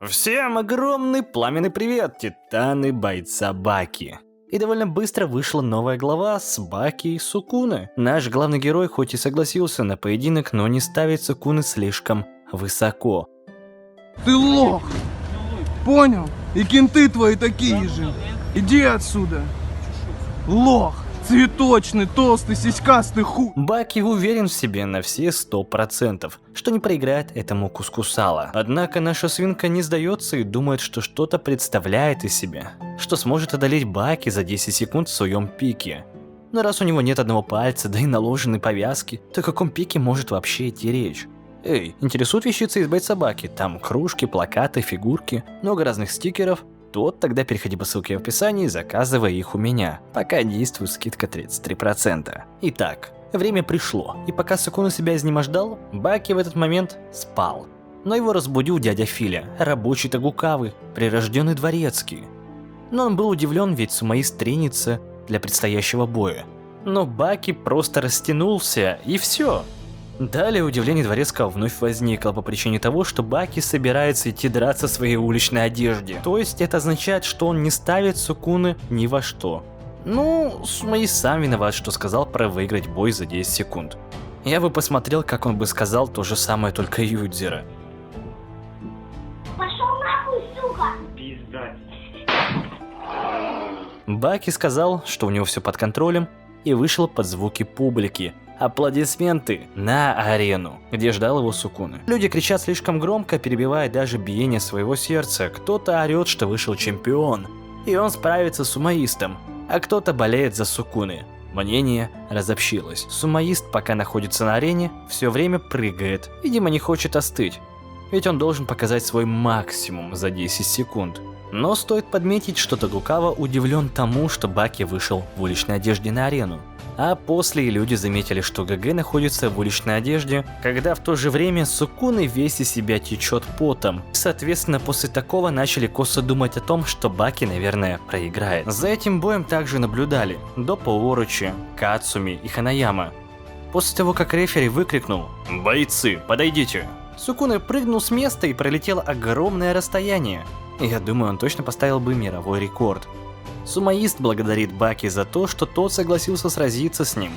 Всем огромный пламенный привет, титаны бойца Баки. И довольно быстро вышла новая глава с Баки и Сукуны. Наш главный герой хоть и согласился на поединок, но не ставит Сукуны слишком высоко. Ты лох! Понял? И кенты твои такие же. Иди отсюда. Лох! Цветочный, толстый, сиськастый хуй. Баки уверен в себе на все 100%, что не проиграет этому куску сала. Однако наша свинка не сдается и думает, что что-то представляет из себя, что сможет одолеть Баки за 10 секунд в своем пике. Но раз у него нет одного пальца, да и наложены повязки, то о каком пике может вообще идти речь? Эй, интересуют вещицы из бойца Баки? Там кружки, плакаты, фигурки, много разных стикеров. Тогда переходи по ссылке в описании и заказывай их у меня. Пока действует скидка 33%. Итак, время пришло, и пока Сукуна себя изнемождал, Баки в этот момент спал. Но его разбудил дядя Филя, рабочий Тагукавы, прирожденный дворецкий. Но он был удивлен, ведь сумоист тренится для предстоящего боя. Но Баки просто растянулся, и все. Далее удивление дворецкого вновь возникло по причине того, что Баки собирается идти драться в своей уличной одежде. То есть это означает, что он не ставит Сукуны ни во что. Ну, сумоист сам виноват, что сказал про выиграть бой за 10 секунд. Я бы посмотрел, как он бы сказал то же самое, только Юдзера. Пошел нахуй, сука! Пизда. Баки сказал, что у него все под контролем, и вышел под звуки публики. Аплодисменты на арену, где ждал его Сукуны. Люди кричат слишком громко, перебивая даже биение своего сердца. Кто-то орет, что вышел чемпион, и он справится с сумоистом, а кто-то болеет за Сукуны. Мнение разобщилось. Сумоист, пока находится на арене, все время прыгает. Видимо, не хочет остыть, ведь он должен показать свой максимум за 10 секунд. Но стоит подметить, что Тагукава удивлен тому, что Баки вышел в уличной одежде на арену. А после люди заметили, что ГГ находится в уличной одежде, когда в то же время Сукуны весь из себя течет потом. Соответственно, после такого начали косо думать о том, что Баки, наверное, проиграет. За этим боем также наблюдали Доппо Орочи, Кацуми и Ханаяма. После того, как рефери выкрикнул «Бойцы, подойдите!», Сукуны прыгнул с места и пролетел огромное расстояние. Я думаю, он точно поставил бы мировой рекорд. Сумоист благодарит Баки за то, что тот согласился сразиться с ним.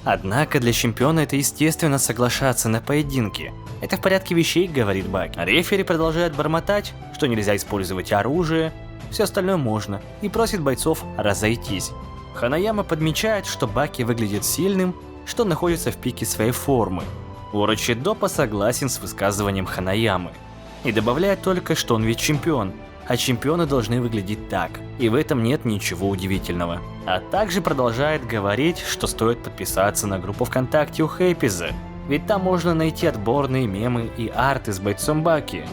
Однако для чемпиона это естественно соглашаться на поединке. Это в порядке вещей, говорит Баки. Рефери продолжает бормотать, что нельзя использовать оружие, все остальное можно, и просит бойцов разойтись. Ханаяма подмечает, что Баки выглядит сильным, что находится в пике своей формы. Орочи Доппо согласен с высказыванием Ханаямы. И добавляет только, что он ведь чемпион. А чемпионы должны выглядеть так, и в этом нет ничего удивительного. А также продолжает говорить, что стоит подписаться на группу ВКонтакте у Хэппиза, ведь там можно найти отборные мемы и арты с бойцом Баки.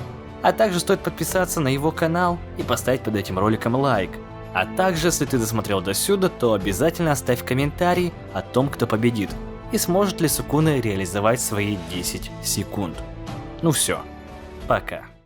А также стоит подписаться на его канал и поставить под этим роликом лайк. А также, если ты досмотрел до сюда, то обязательно оставь комментарий о том, кто победит, и сможет ли Сукуна реализовать свои 10 секунд. Ну все, пока.